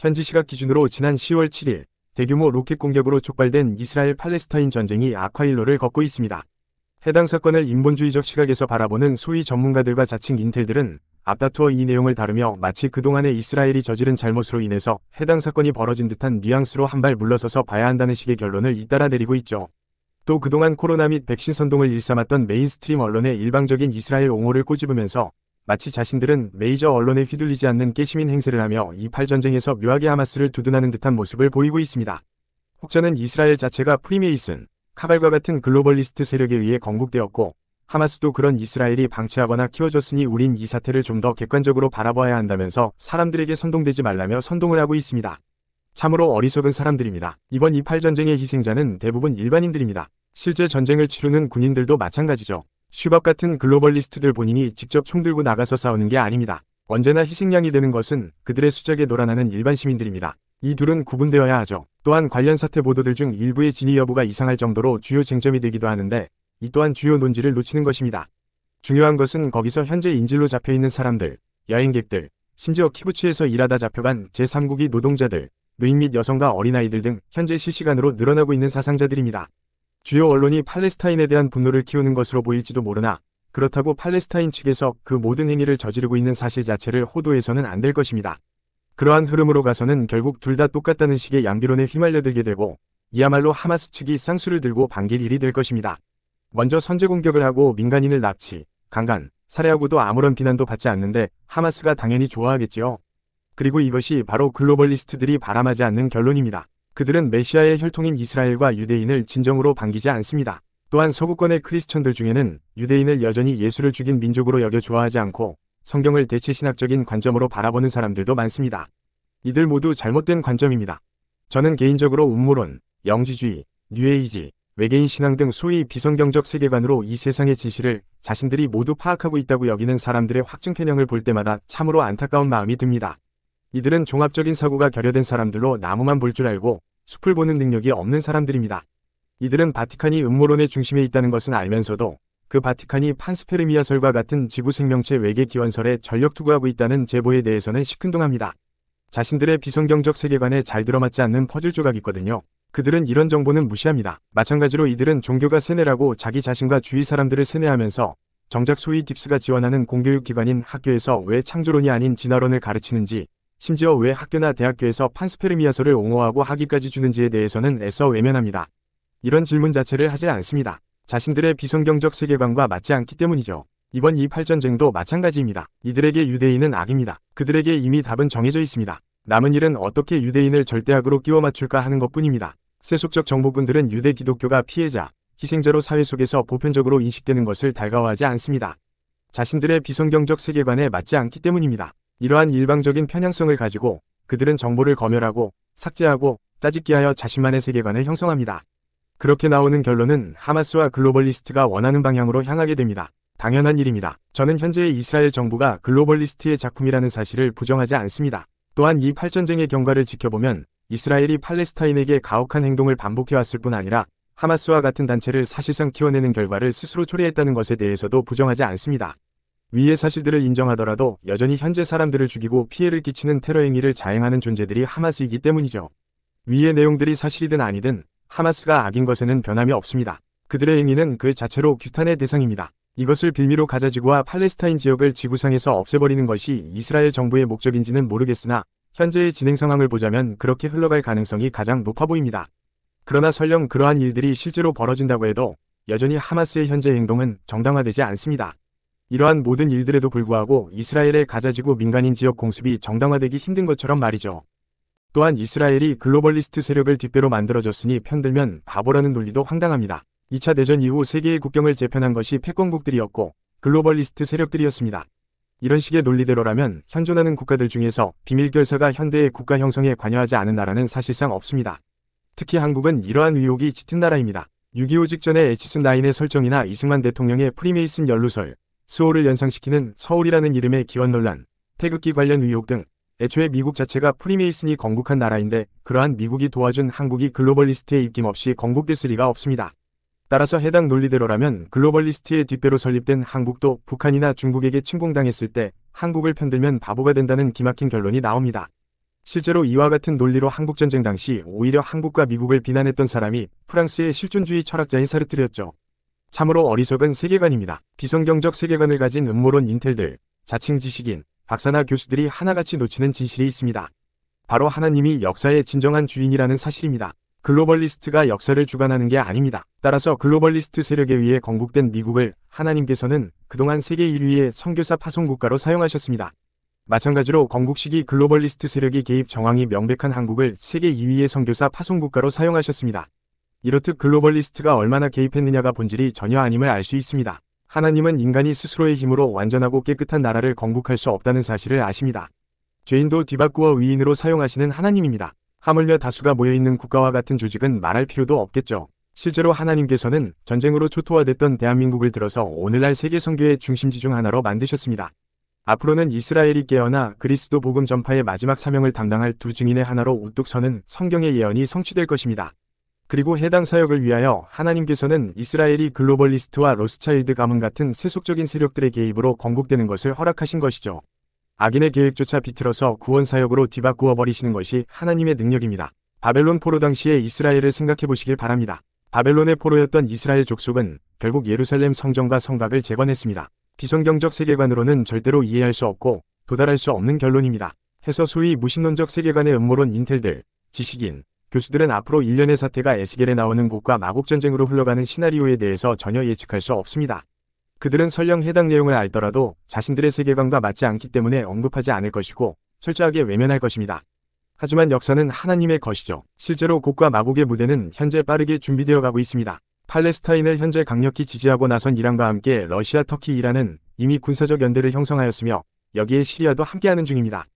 현지 시각 기준으로 지난 10월 7일 대규모 로켓 공격으로 촉발된 이스라엘 팔레스타인 전쟁이 악화일로를 걷고 있습니다. 해당 사건을 인본주의적 시각에서 바라보는 소위 전문가들과 자칭 인텔들은 앞다투어 이 내용을 다루며 마치 그동안의 이스라엘이 저지른 잘못으로 인해서 해당 사건이 벌어진 듯한 뉘앙스로 한 발 물러서서 봐야 한다는 식의 결론을 잇따라 내리고 있죠. 또 그동안 코로나 및 백신 선동을 일삼았던 메인스트림 언론의 일방적인 이스라엘 옹호를 꼬집으면서 마치 자신들은 메이저 언론에 휘둘리지 않는 깨시민 행세를 하며 이 팔전쟁에서 묘하게 하마스를 두둔하는 듯한 모습을 보이고 있습니다. 혹자는 이스라엘 자체가 프리메이슨, 카발과 같은 글로벌리스트 세력에 의해 건국되었고 하마스도 그런 이스라엘이 방치하거나 키워줬으니 우린 이 사태를 좀 더 객관적으로 바라봐야 한다면서 사람들에게 선동되지 말라며 선동을 하고 있습니다. 참으로 어리석은 사람들입니다. 이번 이 팔전쟁의 희생자는 대부분 일반인들입니다. 실제 전쟁을 치르는 군인들도 마찬가지죠. 슈밥 같은 글로벌리스트들 본인이 직접 총 들고 나가서 싸우는 게 아닙니다. 언제나 희생양이 되는 것은 그들의 수작에 놀아나는 일반 시민들입니다. 이 둘은 구분되어야 하죠. 또한 관련 사태 보도들 중 일부의 진위 여부가 이상할 정도로 주요 쟁점이 되기도 하는데 이 또한 주요 논지를 놓치는 것입니다. 중요한 것은 거기서 현재 인질로 잡혀있는 사람들, 여행객들, 심지어 키부츠에서 일하다 잡혀간 제3국의 노동자들, 노인 및 여성과 어린아이들 등 현재 실시간으로 늘어나고 있는 사상자들입니다. 주요 언론이 팔레스타인에 대한 분노를 키우는 것으로 보일지도 모르나 그렇다고 팔레스타인 측에서 그 모든 행위를 저지르고 있는 사실 자체를 호도해서는 안 될 것입니다. 그러한 흐름으로 가서는 결국 둘 다 똑같다는 식의 양비론에 휘말려들게 되고 이야말로 하마스 측이 쌍수를 들고 반길 일이 될 것입니다. 먼저 선제 공격을 하고 민간인을 납치, 강간, 살해하고도 아무런 비난도 받지 않는데 하마스가 당연히 좋아하겠지요. 그리고 이것이 바로 글로벌리스트들이 바람하지 않는 결론입니다. 그들은 메시아의 혈통인 이스라엘과 유대인을 진정으로 반기지 않습니다. 또한 서구권의 크리스천들 중에는 유대인을 여전히 예수를 죽인 민족으로 여겨 좋아하지 않고 성경을 대체신학적인 관점으로 바라보는 사람들도 많습니다. 이들 모두 잘못된 관점입니다. 저는 개인적으로 음모론, 영지주의, 뉴에이지, 외계인 신앙 등 소위 비성경적 세계관으로 이 세상의 진실을 자신들이 모두 파악하고 있다고 여기는 사람들의 확증 편향을 볼 때마다 참으로 안타까운 마음이 듭니다. 이들은 종합적인 사고가 결여된 사람들로 나무만 볼 줄 알고 숲을 보는 능력이 없는 사람들입니다. 이들은 바티칸이 음모론의 중심에 있다는 것은 알면서도 그 바티칸이 판스페르미아설과 같은 지구 생명체 외계 기원설에 전력 투구하고 있다는 제보에 대해서는 시큰둥합니다. 자신들의 비성경적 세계관에 잘 들어맞지 않는 퍼즐 조각이 있거든요. 그들은 이런 정보는 무시합니다. 마찬가지로 이들은 종교가 세뇌라고 자기 자신과 주위 사람들을 세뇌하면서 정작 소위 딥스가 지원하는 공교육기관인 학교에서 왜 창조론이 아닌 진화론을 가르치는지, 심지어 왜 학교나 대학교에서 판스페르미아설을 옹호하고 학위까지 주는지에 대해서는 애써 외면합니다. 이런 질문 자체를 하지 않습니다. 자신들의 비성경적 세계관과 맞지 않기 때문이죠. 이번 이 팔전쟁도 마찬가지입니다. 이들에게 유대인은 악입니다. 그들에게 이미 답은 정해져 있습니다. 남은 일은 어떻게 유대인을 절대악으로 끼워 맞출까 하는 것뿐입니다. 세속적 정보군들은 유대 기독교가 피해자, 희생자로 사회 속에서 보편적으로 인식되는 것을 달가워하지 않습니다. 자신들의 비성경적 세계관에 맞지 않기 때문입니다. 이러한 일방적인 편향성을 가지고 그들은 정보를 검열하고 삭제하고 짜집기하여 자신만의 세계관을 형성합니다. 그렇게 나오는 결론은 하마스와 글로벌리스트가 원하는 방향으로 향하게 됩니다. 당연한 일입니다. 저는 현재의 이스라엘 정부가 글로벌리스트의 작품이라는 사실을 부정하지 않습니다. 또한 이 팔전쟁의 경과를 지켜보면 이스라엘이 팔레스타인에게 가혹한 행동을 반복해왔을 뿐 아니라 하마스와 같은 단체를 사실상 키워내는 결과를 스스로 초래했다는 것에 대해서도 부정하지 않습니다. 위의 사실들을 인정하더라도 여전히 현재 사람들을 죽이고 피해를 끼치는 테러 행위를 자행하는 존재들이 하마스이기 때문이죠. 위의 내용들이 사실이든 아니든 하마스가 악인 것에는 변함이 없습니다. 그들의 행위는 그 자체로 규탄의 대상입니다. 이것을 빌미로 가자지구와 팔레스타인 지역을 지구상에서 없애버리는 것이 이스라엘 정부의 목적인지는 모르겠으나 현재의 진행 상황을 보자면 그렇게 흘러갈 가능성이 가장 높아 보입니다. 그러나 설령 그러한 일들이 실제로 벌어진다고 해도 여전히 하마스의 현재 행동은 정당화되지 않습니다. 이러한 모든 일들에도 불구하고 이스라엘의 가자지구 민간인 지역 공습이 정당화되기 힘든 것처럼 말이죠. 또한 이스라엘이 글로벌리스트 세력을 뒷배로 만들어졌으니 편들면 바보라는 논리도 황당합니다. 2차 대전 이후 세계의 국경을 재편한 것이 패권국들이었고 글로벌리스트 세력들이었습니다. 이런 식의 논리대로라면 현존하는 국가들 중에서 비밀결사가 현대의 국가 형성에 관여하지 않은 나라는 사실상 없습니다. 특히 한국은 이러한 의혹이 짙은 나라입니다. 6.25 직전의 에치슨 9의 설정이나 이승만 대통령의 프리메이슨 연루설, 스호를 연상시키는 서울이라는 이름의 기원 논란, 태극기 관련 의혹 등 애초에 미국 자체가 프리메이슨이 건국한 나라인데 그러한 미국이 도와준 한국이 글로벌리스트에 입김없이 건국됐을 리가 없습니다. 따라서 해당 논리대로라면 글로벌리스트의 뒷배로 설립된 한국도 북한이나 중국에게 침공당했을 때 한국을 편들면 바보가 된다는 기막힌 결론이 나옵니다. 실제로 이와 같은 논리로 한국전쟁 당시 오히려 한국과 미국을 비난했던 사람이 프랑스의 실존주의 철학자인 사르트르였죠. 참으로 어리석은 세계관입니다. 비성경적 세계관을 가진 음모론 인텔들, 자칭 지식인, 박사나 교수들이 하나같이 놓치는 진실이 있습니다. 바로 하나님이 역사의 진정한 주인이라는 사실입니다. 글로벌리스트가 역사를 주관하는 게 아닙니다. 따라서 글로벌리스트 세력에 의해 건국된 미국을 하나님께서는 그동안 세계 1위의 선교사 파송국가로 사용하셨습니다. 마찬가지로 건국 시기 글로벌리스트 세력이 개입 정황이 명백한 한국을 세계 2위의 선교사 파송국가로 사용하셨습니다. 이렇듯 글로벌리스트가 얼마나 개입했느냐가 본질이 전혀 아님을 알 수 있습니다. 하나님은 인간이 스스로의 힘으로 완전하고 깨끗한 나라를 건국할 수 없다는 사실을 아십니다. 죄인도 뒤바꾸어 위인으로 사용하시는 하나님입니다. 하물며 다수가 모여있는 국가와 같은 조직은 말할 필요도 없겠죠. 실제로 하나님께서는 전쟁으로 초토화됐던 대한민국을 들어서 오늘날 세계 선교의 중심지 중 하나로 만드셨습니다. 앞으로는 이스라엘이 깨어나 그리스도 복음 전파의 마지막 사명을 담당할 두 증인의 하나로 우뚝 서는 성경의 예언이 성취될 것입니다. 그리고 해당 사역을 위하여 하나님께서는 이스라엘이 글로벌리스트와 로스차일드 가문 같은 세속적인 세력들의 개입으로 건국되는 것을 허락하신 것이죠. 악인의 계획조차 비틀어서 구원 사역으로 뒤바꾸어 버리시는 것이 하나님의 능력입니다. 바벨론 포로 당시의 이스라엘을 생각해 보시길 바랍니다. 바벨론의 포로였던 이스라엘 족속은 결국 예루살렘 성전과 성곽을 재건했습니다. 비성경적 세계관으로는 절대로 이해할 수 없고 도달할 수 없는 결론입니다. 해서 소위 무신론적 세계관의 음모론 인텔들, 지식인, 교수들은 앞으로 일련의 사태가 에스겔에 나오는 곡과 마곡 전쟁으로 흘러가는 시나리오에 대해서 전혀 예측할 수 없습니다. 그들은 설령 해당 내용을 알더라도 자신들의 세계관과 맞지 않기 때문에 언급하지 않을 것이고 철저하게 외면할 것입니다. 하지만 역사는 하나님의 것이죠. 실제로 곡과 마곡의 무대는 현재 빠르게 준비되어 가고 있습니다. 팔레스타인을 현재 강력히 지지하고 나선 이란과 함께 러시아, 터키, 이란은 이미 군사적 연대를 형성하였으며 여기에 시리아도 함께하는 중입니다.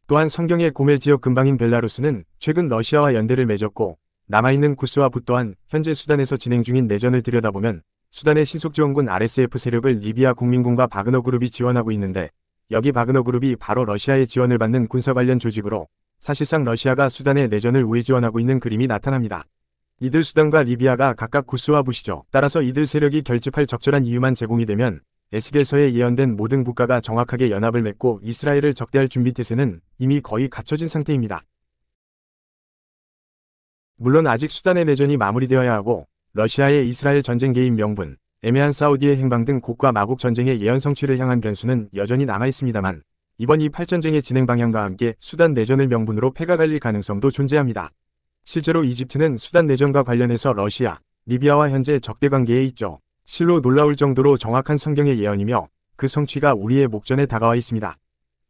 또한 성경의 고멜 지역 근방인 벨라루스는 최근 러시아와 연대를 맺었고 남아있는 구스와 붓 또한 현재 수단에서 진행 중인 내전을 들여다보면 수단의 신속지원군 RSF 세력을 리비아 국민군과 바그너 그룹이 지원하고 있는데 여기 바그너 그룹이 바로 러시아의 지원을 받는 군사 관련 조직으로 사실상 러시아가 수단의 내전을 우회 지원하고 있는 그림이 나타납니다. 이들 수단과 리비아가 각각 구스와 붓이죠. 따라서 이들 세력이 결집할 적절한 이유만 제공이 되면 에스겔서에 예언된 모든 국가가 정확하게 연합을 맺고 이스라엘을 적대할 준비 태세는 이미 거의 갖춰진 상태입니다. 물론 아직 수단의 내전이 마무리되어야 하고 러시아의 이스라엘 전쟁 개입 명분, 애매한 사우디의 행방 등 곡과 마곡 전쟁의 예언 성취를 향한 변수는 여전히 남아있습니다만 이번 이 8전쟁의 진행 방향과 함께 수단 내전을 명분으로 패가 갈릴 가능성도 존재합니다. 실제로 이집트는 수단 내전과 관련해서 러시아, 리비아와 현재 적대 관계에 있죠. 실로 놀라울 정도로 정확한 성경의 예언이며 그 성취가 우리의 목전에 다가와 있습니다.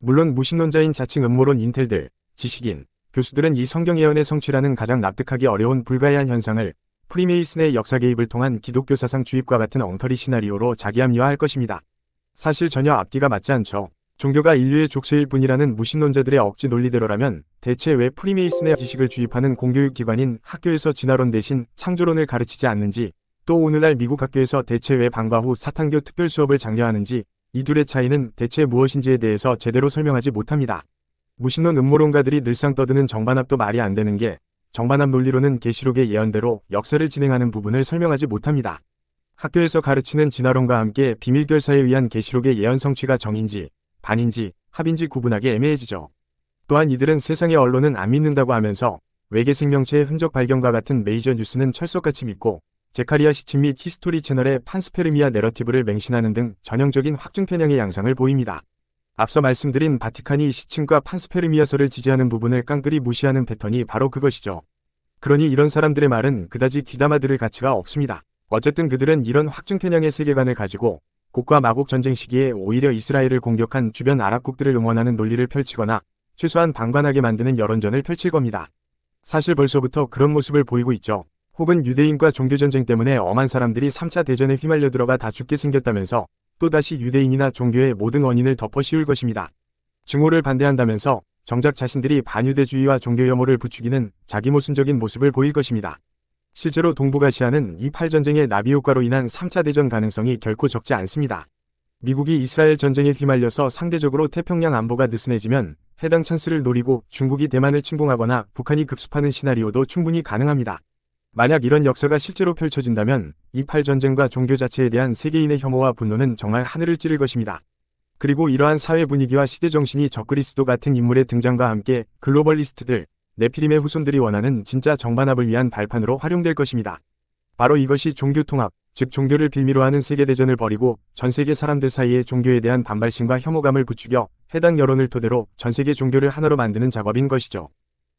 물론 무신론자인 자칭 음모론 인텔들, 지식인, 교수들은 이 성경 예언의 성취라는 가장 납득하기 어려운 불가해한 현상을 프리메이슨의 역사 개입을 통한 기독교 사상 주입과 같은 엉터리 시나리오로 자기합리화할 것입니다. 사실 전혀 앞뒤가 맞지 않죠. 종교가 인류의 족쇄일 뿐이라는 무신론자들의 억지 논리대로라면 대체 왜 프리메이슨의 지식을 주입하는 공교육기관인 학교에서 진화론 대신 창조론을 가르치지 않는지, 또 오늘날 미국 학교에서 대체 왜 방과 후 사탄교 특별 수업을 장려하는지 이 둘의 차이는 대체 무엇인지에 대해서 제대로 설명하지 못합니다. 무신론 음모론가들이 늘상 떠드는 정반합도 말이 안 되는 게 정반합 논리로는 계시록의 예언대로 역사를 진행하는 부분을 설명하지 못합니다. 학교에서 가르치는 진화론과 함께 비밀결사에 의한 계시록의 예언 성취가 정인지, 반인지, 합인지 구분하기 애매해지죠. 또한 이들은 세상의 언론은 안 믿는다고 하면서 외계 생명체의 흔적 발견과 같은 메이저 뉴스는 철석같이 믿고 제카리아 시침 및 히스토리 채널의 판스페르미아 내러티브를 맹신하는 등 전형적인 확증 편향의 양상을 보입니다. 앞서 말씀드린 바티칸이 시침과 판스페르미아서를 지지하는 부분을 깡그리 무시하는 패턴이 바로 그것이죠. 그러니 이런 사람들의 말은 그다지 귀담아 들을 가치가 없습니다. 어쨌든 그들은 이런 확증 편향의 세계관을 가지고 곡과 마곡 전쟁 시기에 오히려 이스라엘을 공격한 주변 아랍국들을 응원하는 논리를 펼치거나 최소한 방관하게 만드는 여론전을 펼칠 겁니다. 사실 벌써부터 그런 모습을 보이고 있죠. 혹은 유대인과 종교전쟁 때문에 엄한 사람들이 3차 대전에 휘말려 들어가 다 죽게 생겼다면서 또다시 유대인이나 종교의 모든 원인을 덮어 씌울 것입니다. 증오를 반대한다면서 정작 자신들이 반유대주의와 종교 혐오를 부추기는 자기 모순적인 모습을 보일 것입니다. 실제로 동북아시아는 이 8전쟁의 나비 효과로 인한 3차 대전 가능성이 결코 적지 않습니다. 미국이 이스라엘 전쟁에 휘말려서 상대적으로 태평양 안보가 느슨해지면 해당 찬스를 노리고 중국이 대만을 침공하거나 북한이 급습하는 시나리오도 충분히 가능합니다. 만약 이런 역사가 실제로 펼쳐진다면 이 8전쟁과 종교 자체에 대한 세계인의 혐오와 분노는 정말 하늘을 찌를 것입니다. 그리고 이러한 사회 분위기와 시대 정신이 적그리스도 같은 인물의 등장과 함께 글로벌리스트들, 네피림의 후손들이 원하는 진짜 정반합을 위한 발판으로 활용될 것입니다. 바로 이것이 종교 통합, 즉 종교를 빌미로 하는 세계대전을 벌이고 전 세계 사람들 사이에 종교에 대한 반발심과 혐오감을 부추겨 해당 여론을 토대로 전 세계 종교를 하나로 만드는 작업인 것이죠.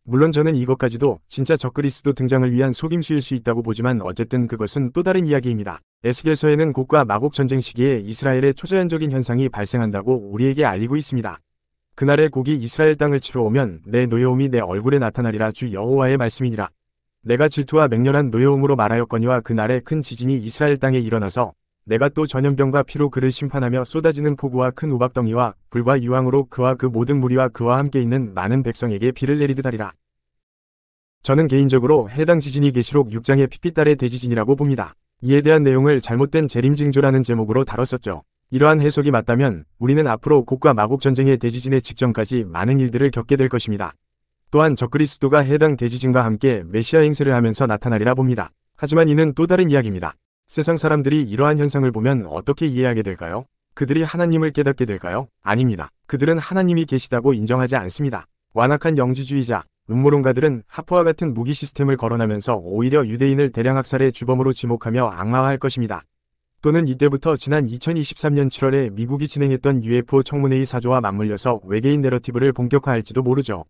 물론 저는 이것까지도 진짜 적그리스도 등장을 위한 속임수일 수 있다고 보지만 어쨌든 그것은 또 다른 이야기입니다. 에스겔서에는 곡과 마곡 전쟁 시기에 이스라엘의 초자연적인 현상이 발생한다고 우리에게 알리고 있습니다. 그날의 곡이 이스라엘 땅을 치러 오면 내 노여움이 내 얼굴에 나타나리라 주 여호와의 말씀이니라. 내가 질투와 맹렬한 노여움으로 말하였거니와 그날에 큰 지진이 이스라엘 땅에 일어나서 내가 또 전염병과 피로 그를 심판하며 쏟아지는 폭우와 큰 우박덩이와 불과 유황으로 그와 그 모든 무리와 그와 함께 있는 많은 백성에게 비를 내리듯 하리라. 저는 개인적으로 해당 지진이 계시록 6장의 피피달의 대지진이라고 봅니다. 이에 대한 내용을 잘못된 재림징조라는 제목으로 다뤘었죠. 이러한 해석이 맞다면 우리는 앞으로 곡과 마곡 전쟁의 대지진의 직전까지 많은 일들을 겪게 될 것입니다. 또한 적그리스도가 해당 대지진과 함께 메시아 행세를 하면서 나타나리라 봅니다. 하지만 이는 또 다른 이야기입니다. 세상 사람들이 이러한 현상을 보면 어떻게 이해하게 될까요? 그들이 하나님을 깨닫게 될까요? 아닙니다. 그들은 하나님이 계시다고 인정하지 않습니다. 완악한 영지주의자, 음모론가들은 하프와 같은 무기 시스템을 거론하면서 오히려 유대인을 대량 학살의 주범으로 지목하며 악마화할 것입니다. 또는 이때부터 지난 2023년 7월에 미국이 진행했던 UFO 청문회의 사조와 맞물려서 외계인 내러티브를 본격화할지도 모르죠.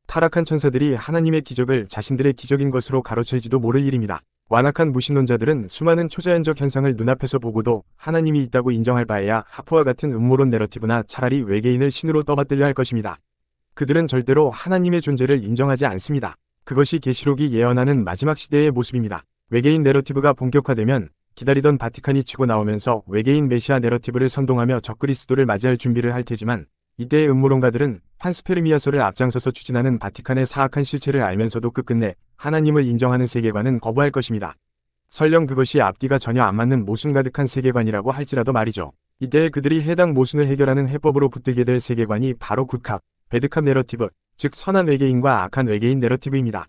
타락한 천사들이 하나님의 기적을 자신들의 기적인 것으로 가로챌지도 모를 일입니다. 완악한 무신론자들은 수많은 초자연적 현상을 눈앞에서 보고도 하나님이 있다고 인정할 바에야 하프와 같은 음모론 내러티브나 차라리 외계인을 신으로 떠받들려 할 것입니다. 그들은 절대로 하나님의 존재를 인정하지 않습니다. 그것이 계시록이 예언하는 마지막 시대의 모습입니다. 외계인 내러티브가 본격화되면 기다리던 바티칸이 치고 나오면서 외계인 메시아 내러티브를 선동하며 적그리스도를 맞이할 준비를 할 테지만 이때의 음모론가들은 판스페르미아서를 앞장서서 추진하는 바티칸의 사악한 실체를 알면서도 끝끝내 하나님을 인정하는 세계관은 거부할 것입니다. 설령 그것이 앞뒤가 전혀 안 맞는 모순 가득한 세계관이라고 할지라도 말이죠. 이때 그들이 해당 모순을 해결하는 해법으로 붙들게 될 세계관이 바로 굿캅, 배드캅 내러티브, 즉 선한 외계인과 악한 외계인 내러티브입니다.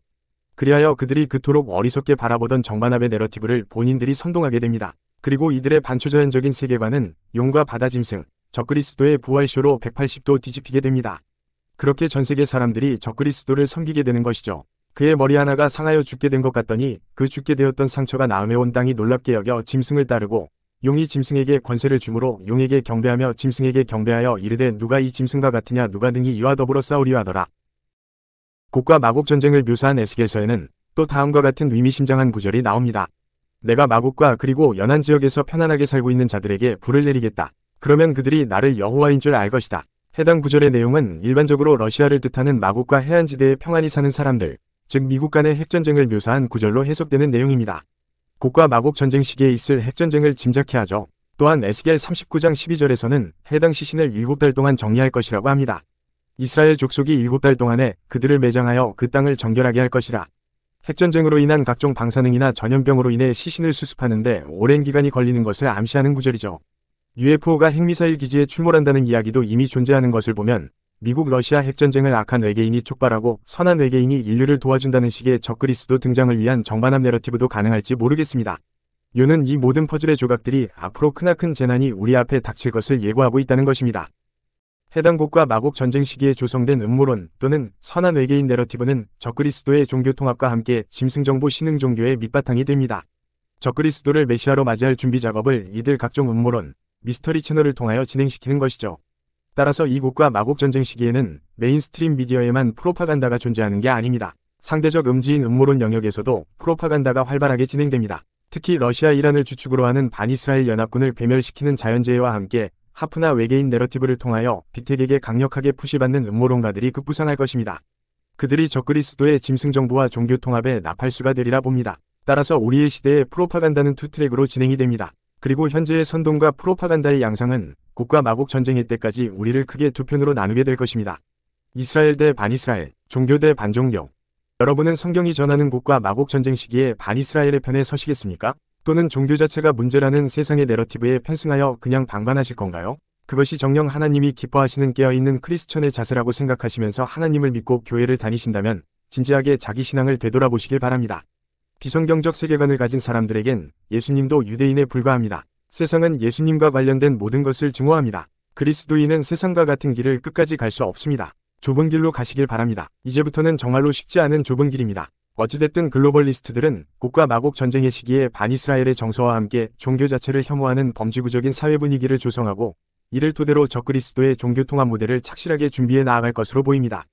그리하여 그들이 그토록 어리석게 바라보던 정반합의 내러티브를 본인들이 선동하게 됩니다. 그리고 이들의 반초자연적인 세계관은 용과 바다 짐승, 적그리스도의 부활쇼로 180도 뒤집히게 됩니다. 그렇게 전세계 사람들이 적그리스도를 섬기게 되는 것이죠. 그의 머리 하나가 상하여 죽게 된 것 같더니 그 죽게 되었던 상처가 나음에 온 땅이 놀랍게 여겨 짐승을 따르고 용이 짐승에게 권세를 주므로 용에게 경배하며 짐승에게 경배하여 이르되 누가 이 짐승과 같으냐 누가 능히 이와 더불어 싸우리요 하더라. 곡과 마곡 전쟁을 묘사한 에스겔서에는 또 다음과 같은 의미심장한 구절이 나옵니다. 내가 마곡과 그리고 연안 지역에서 편안하게 살고 있는 자들에게 불을 내리겠다. 그러면 그들이 나를 여호와인 줄 알 것이다. 해당 구절의 내용은 일반적으로 러시아를 뜻하는 마곡과 해안지대에 평안히 사는 사람들, 즉 미국 간의 핵전쟁을 묘사한 구절로 해석되는 내용입니다. 곡과 마곡 전쟁 시기에 있을 핵전쟁을 짐작케 하죠. 또한 에스겔 39장 12절에서는 해당 시신을 7달 동안 정리할 것이라고 합니다. 이스라엘 족속이 7달 동안에 그들을 매장하여 그 땅을 정결하게 할 것이라. 핵전쟁으로 인한 각종 방사능이나 전염병으로 인해 시신을 수습하는데 오랜 기간이 걸리는 것을 암시하는 구절이죠. UFO가 핵미사일 기지에 출몰한다는 이야기도 이미 존재하는 것을 보면 미국 러시아 핵전쟁을 악한 외계인이 촉발하고 선한 외계인이 인류를 도와준다는 식의 적그리스도 등장을 위한 정반합 내러티브도 가능할지 모르겠습니다. 요는 이 모든 퍼즐의 조각들이 앞으로 크나큰 재난이 우리 앞에 닥칠 것을 예고하고 있다는 것입니다. 해당 곡과 마곡 전쟁 시기에 조성된 음모론 또는 선한 외계인 내러티브는 적그리스도의 종교 통합과 함께 짐승정보 신흥 종교의 밑바탕이 됩니다. 적그리스도를 메시아로 맞이할 준비 작업을 이들 각종 음모론, 미스터리 채널을 통하여 진행시키는 것이죠. 따라서 이 곡과 마곡 전쟁 시기에는 메인스트림 미디어에만 프로파간다가 존재하는 게 아닙니다. 상대적 음지인 음모론 영역에서도 프로파간다가 활발하게 진행됩니다. 특히 러시아 이란을 주축으로 하는 반이스라엘 연합군을 괴멸시키는 자연재해와 함께 하프나 외계인 내러티브를 통하여 빅텍에게 강력하게 푸시받는 음모론가들이 급부상할 것입니다. 그들이 적그리스도의 짐승정부와 종교 통합의 나팔수가 되리라 봅니다. 따라서 우리의 시대의 프로파간다는 투 트랙으로 진행이 됩니다. 그리고 현재의 선동과 프로파간다의 양상은 곡과 마곡 전쟁의 때까지 우리를 크게 두 편으로 나누게 될 것입니다. 이스라엘 대 반이스라엘, 종교 대 반종교. 여러분은 성경이 전하는 곡과 마곡 전쟁 시기에 반이스라엘의 편에 서시겠습니까? 또는 종교 자체가 문제라는 세상의 내러티브에 편승하여 그냥 방관하실 건가요? 그것이 정녕 하나님이 기뻐하시는 깨어있는 크리스천의 자세라고 생각하시면서 하나님을 믿고 교회를 다니신다면 진지하게 자기 신앙을 되돌아보시길 바랍니다. 비성경적 세계관을 가진 사람들에겐 예수님도 유대인에 불과합니다. 세상은 예수님과 관련된 모든 것을 증오합니다. 그리스도인은 세상과 같은 길을 끝까지 갈 수 없습니다. 좁은 길로 가시길 바랍니다. 이제부터는 정말로 쉽지 않은 좁은 길입니다. 어찌됐든 글로벌리스트들은 곡과 마곡 전쟁의 시기에 반이스라엘의 정서와 함께 종교 자체를 혐오하는 범지구적인 사회 분위기를 조성하고 이를 토대로 적그리스도의 종교 통합 모델을 착실하게 준비해 나아갈 것으로 보입니다.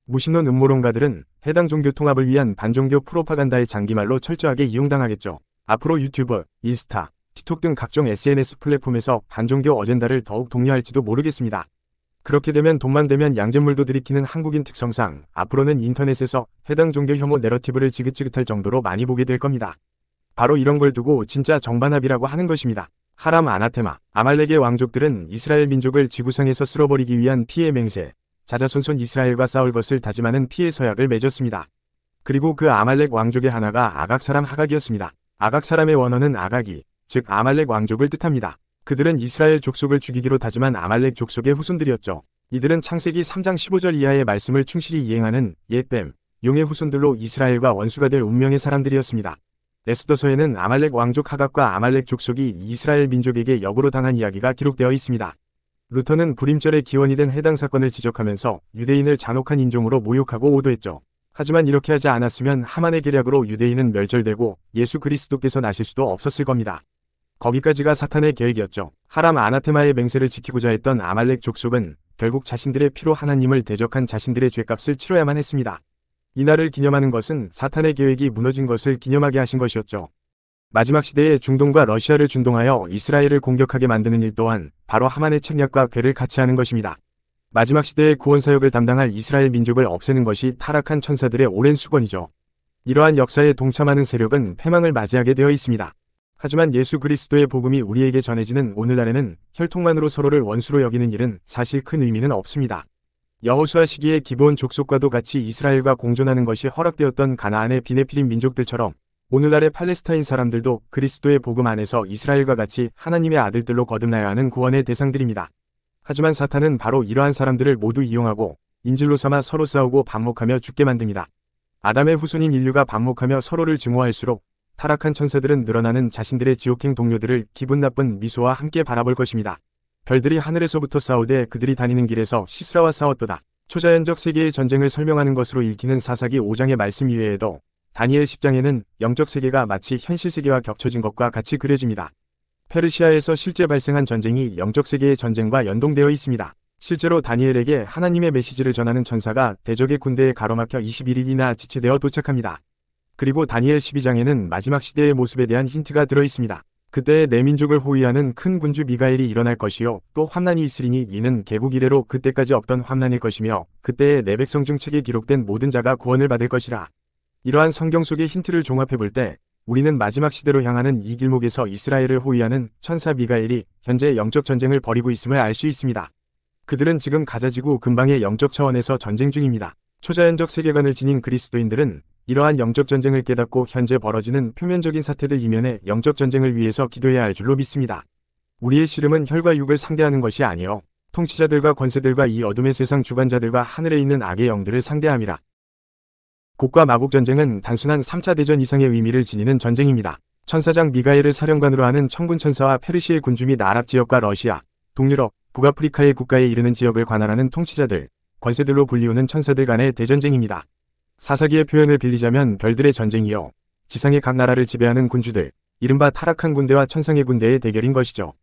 무신론 음모론가들은 해당 종교 통합을 위한 반종교 프로파간다의 장기말로 철저하게 이용당하겠죠. 앞으로 유튜브, 인스타, 틱톡 등 각종 SNS 플랫폼에서 반종교 어젠다를 더욱 독려할지도 모르겠습니다. 그렇게 되면 돈만 되면 양잿물도 들이키는 한국인 특성상 앞으로는 인터넷에서 해당 종교 혐오 내러티브를 지긋지긋할 정도로 많이 보게 될 겁니다. 바로 이런 걸 두고 진짜 정반합이라고 하는 것입니다. 하람 아나테마, 아말렉의 왕족들은 이스라엘 민족을 지구상에서 쓸어버리기 위한 피해 맹세, 자자손손 이스라엘과 싸울 것을 다짐하는 피해 서약을 맺었습니다. 그리고 그 아말렉 왕족의 하나가 아각 사람 하각이었습니다. 아각 사람의 원어는 아각이, 즉 아말렉 왕족을 뜻합니다. 그들은 이스라엘 족속을 죽이기로 다짐한 아말렉 족속의 후손들이었죠. 이들은 창세기 3장 15절 이하의 말씀을 충실히 이행하는 옛뱀, 용의 후손들로 이스라엘과 원수가 될 운명의 사람들이었습니다. 에스더서에는 아말렉 왕족 하각과 아말렉 족속이 이스라엘 민족에게 역으로 당한 이야기가 기록되어 있습니다. 루터는 불임절의 기원이 된 해당 사건을 지적하면서 유대인을 잔혹한 인종으로 모욕하고 오도했죠. 하지만 이렇게 하지 않았으면 하만의 계략으로 유대인은 멸절되고 예수 그리스도께서 나실 수도 없었을 겁니다. 거기까지가 사탄의 계획이었죠. 하람 아나테마의 맹세를 지키고자 했던 아말렉 족속은 결국 자신들의 피로 하나님을 대적한 자신들의 죄값을 치러야만 했습니다. 이날을 기념하는 것은 사탄의 계획이 무너진 것을 기념하게 하신 것이었죠. 마지막 시대에 중동과 러시아를 준동하여 이스라엘을 공격하게 만드는 일 또한 바로 하만의 책략과 궤를 같이 하는 것입니다. 마지막 시대의 구원사역을 담당할 이스라엘 민족을 없애는 것이 타락한 천사들의 오랜 수건이죠. 이러한 역사에 동참하는 세력은 패망을 맞이하게 되어 있습니다. 하지만 예수 그리스도의 복음이 우리에게 전해지는 오늘날에는 혈통만으로 서로를 원수로 여기는 일은 사실 큰 의미는 없습니다. 여호수아 시기에 기브온 족속과도 같이 이스라엘과 공존하는 것이 허락되었던 가나안의 비네피림 민족들처럼 오늘날의 팔레스타인 사람들도 그리스도의 복음 안에서 이스라엘과 같이 하나님의 아들들로 거듭나야 하는 구원의 대상들입니다. 하지만 사탄은 바로 이러한 사람들을 모두 이용하고 인질로 삼아 서로 싸우고 반목하며 죽게 만듭니다. 아담의 후손인 인류가 반목하며 서로를 증오할수록 타락한 천사들은 늘어나는 자신들의 지옥행 동료들을 기분 나쁜 미소와 함께 바라볼 것입니다. 별들이 하늘에서부터 싸우되 그들이 다니는 길에서 시스라와 싸웠도다. 초자연적 세계의 전쟁을 설명하는 것으로 읽히는 사사기 5장의 말씀 이외에도 다니엘 10장에는 영적 세계가 마치 현실 세계와 겹쳐진 것과 같이 그려집니다. 페르시아에서 실제 발생한 전쟁이 영적 세계의 전쟁과 연동되어 있습니다. 실제로 다니엘에게 하나님의 메시지를 전하는 천사가 대적의 군대에 가로막혀 21일이나 지체되어 도착합니다. 그리고 다니엘 12장에는 마지막 시대의 모습에 대한 힌트가 들어있습니다. 그때의 내 민족을 호위하는 큰 군주 미가엘이 일어날 것이요 또 환난이 있으리니 이는 개국 이래로 그때까지 없던 환난일 것이며 그때의 내 백성 중 책에 기록된 모든 자가 구원을 받을 것이라. 이러한 성경 속의 힌트를 종합해 볼 때 우리는 마지막 시대로 향하는 이 길목에서 이스라엘을 호위하는 천사 미가엘이 현재 영적 전쟁을 벌이고 있음을 알 수 있습니다. 그들은 지금 가자지구 근방의 영적 차원에서 전쟁 중입니다. 초자연적 세계관을 지닌 그리스도인들은 이러한 영적 전쟁을 깨닫고 현재 벌어지는 표면적인 사태들 이면에 영적 전쟁을 위해서 기도해야 할 줄로 믿습니다. 우리의 씨름은 혈과 육을 상대하는 것이 아니요 통치자들과 권세들과 이 어둠의 세상 주관자들과 하늘에 있는 악의 영들을 상대함이라. 곡과 마곡 전쟁은 단순한 3차 대전 이상의 의미를 지니는 전쟁입니다. 천사장 미가엘을 사령관으로 하는 천군 천사와 페르시의 군주 및 아랍 지역과 러시아, 동유럽, 북아프리카의 국가에 이르는 지역을 관할하는 통치자들, 권세들로 불리우는 천사들 간의 대전쟁입니다. 사사기의 표현을 빌리자면 별들의 전쟁이요 지상의 각 나라를 지배하는 군주들, 이른바 타락한 군대와 천상의 군대의 대결인 것이죠.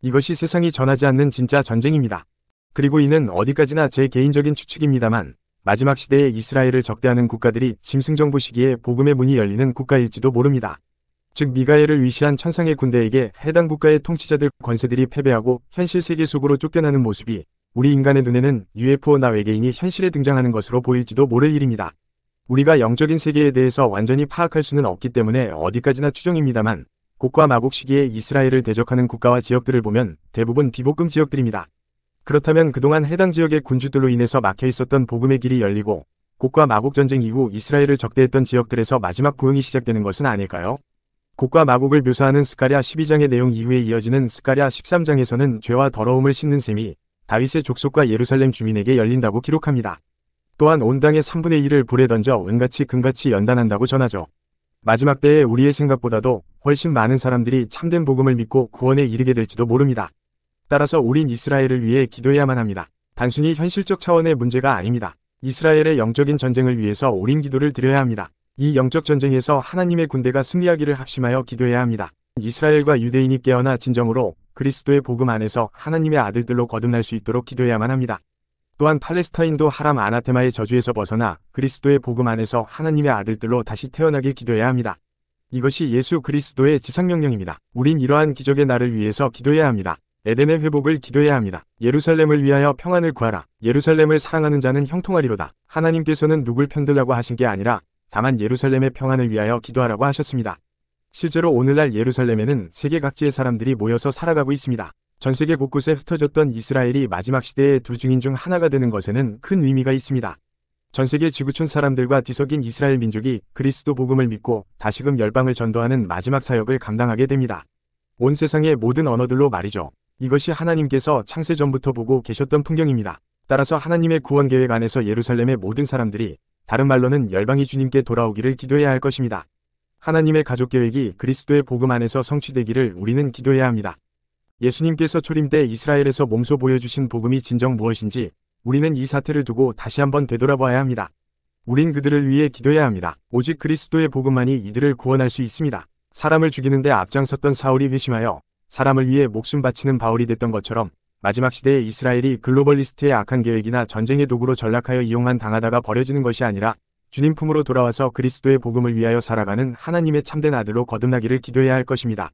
이것이 세상이 전하지 않는 진짜 전쟁입니다. 그리고 이는 어디까지나 제 개인적인 추측입니다만 마지막 시대에 이스라엘을 적대하는 국가들이 짐승정부 시기에 복음의 문이 열리는 국가일지도 모릅니다. 즉 미가엘을 위시한 천상의 군대에게 해당 국가의 통치자들 권세들이 패배하고 현실 세계 속으로 쫓겨나는 모습이 우리 인간의 눈에는 UFO나 외계인이 현실에 등장하는 것으로 보일지도 모를 일입니다. 우리가 영적인 세계에 대해서 완전히 파악할 수는 없기 때문에 어디까지나 추정입니다만 곡과 마곡 시기에 이스라엘을 대적하는 국가와 지역들을 보면 대부분 비복음 지역들입니다. 그렇다면 그동안 해당 지역의 군주들로 인해서 막혀 있었던 복음의 길이 열리고 곡과 마곡 전쟁 이후 이스라엘을 적대했던 지역들에서 마지막 부흥이 시작되는 것은 아닐까요? 곡과 마곡을 묘사하는 스가랴 12장의 내용 이후에 이어지는 스가랴 13장에서는 죄와 더러움을 씻는 셈이 다윗의 족속과 예루살렘 주민에게 열린다고 기록합니다. 또한 온 땅의 3분의 1을 불에 던져 은같이 금같이 연단한다고 전하죠. 마지막 때에 우리의 생각보다도 훨씬 많은 사람들이 참된 복음을 믿고 구원에 이르게 될지도 모릅니다. 따라서 우린 이스라엘을 위해 기도해야만 합니다. 단순히 현실적 차원의 문제가 아닙니다. 이스라엘의 영적인 전쟁을 위해서 우린 기도를 드려야 합니다. 이 영적 전쟁에서 하나님의 군대가 승리하기를 합심하여 기도해야 합니다. 이스라엘과 유대인이 깨어나 진정으로 그리스도의 복음 안에서 하나님의 아들들로 거듭날 수 있도록 기도해야만 합니다. 또한 팔레스타인도 하람 아나테마의 저주에서 벗어나 그리스도의 복음 안에서 하나님의 아들들로 다시 태어나길 기도해야 합니다. 이것이 예수 그리스도의 지상명령입니다. 우린 이러한 기적의 날을 위해서 기도해야 합니다. 에덴의 회복을 기도해야 합니다. 예루살렘을 위하여 평안을 구하라. 예루살렘을 사랑하는 자는 형통하리로다. 하나님께서는 누굴 편들라고 하신 게 아니라 다만 예루살렘의 평안을 위하여 기도하라고 하셨습니다. 실제로 오늘날 예루살렘에는 세계 각지의 사람들이 모여서 살아가고 있습니다. 전 세계 곳곳에 흩어졌던 이스라엘이 마지막 시대의 두 증인 중 하나가 되는 것에는 큰 의미가 있습니다. 전 세계 지구촌 사람들과 뒤섞인 이스라엘 민족이 그리스도 복음을 믿고 다시금 열방을 전도하는 마지막 사역을 감당하게 됩니다. 온 세상의 모든 언어들로 말이죠. 이것이 하나님께서 창세 전부터 보고 계셨던 풍경입니다. 따라서 하나님의 구원 계획 안에서 예루살렘의 모든 사람들이 다른 말로는 열방이 주님께 돌아오기를 기도해야 할 것입니다. 하나님의 가족 계획이 그리스도의 복음 안에서 성취되기를 우리는 기도해야 합니다. 예수님께서 초림 때 이스라엘에서 몸소 보여주신 복음이 진정 무엇인지 우리는 이 사태를 두고 다시 한번 되돌아봐야 합니다. 우린 그들을 위해 기도해야 합니다. 오직 그리스도의 복음만이 이들을 구원할 수 있습니다. 사람을 죽이는데 앞장섰던 사울이 회심하여 사람을 위해 목숨 바치는 바울이 됐던 것처럼 마지막 시대에 이스라엘이 글로벌리스트의 악한 계획이나 전쟁의 도구로 전락하여 이용만 당하다가 버려지는 것이 아니라 주님 품으로 돌아와서 그리스도의 복음을 위하여 살아가는 하나님의 참된 아들로 거듭나기를 기도해야 할 것입니다.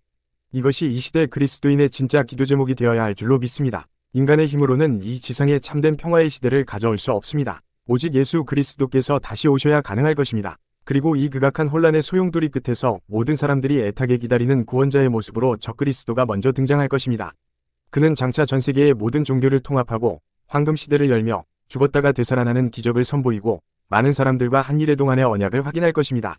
이것이 이 시대 그리스도인의 진짜 기도 제목이 되어야 할 줄로 믿습니다. 인간의 힘으로는 이 지상에 참된 평화의 시대를 가져올 수 없습니다. 오직 예수 그리스도께서 다시 오셔야 가능할 것입니다. 그리고 이 극악한 혼란의 소용돌이 끝에서 모든 사람들이 애타게 기다리는 구원자의 모습으로 적그리스도가 먼저 등장할 것입니다. 그는 장차 전 세계의 모든 종교를 통합하고 황금 시대를 열며 죽었다가 되살아나는 기적을 선보이고 많은 사람들과 한 일의 동안의 언약을 확인할 것입니다.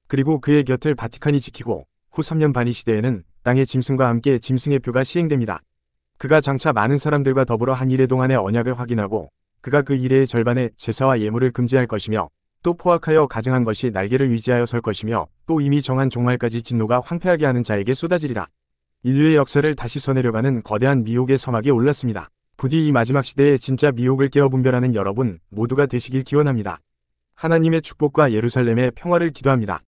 그리고 그의 곁을 바티칸이 지키고 후 3년 반이 시대에는 땅의 짐승과 함께 짐승의 표가 시행됩니다. 그가 장차 많은 사람들과 더불어 한 일의 동안의 언약을 확인하고 그가 그 일의 절반의 제사와 예물을 금지할 것이며 또 포악하여 가증한 것이 날개를 위지하여 설 것이며 또 이미 정한 종말까지 진노가 황폐하게 하는 자에게 쏟아지리라. 인류의 역사를 다시 써내려가는 거대한 미혹의 서막이 올랐습니다. 부디 이 마지막 시대에 진짜 미혹을 깨어 분별하는 여러분 모두가 되시길 기원합니다. 하나님의 축복과 예루살렘의 평화를 기도합니다.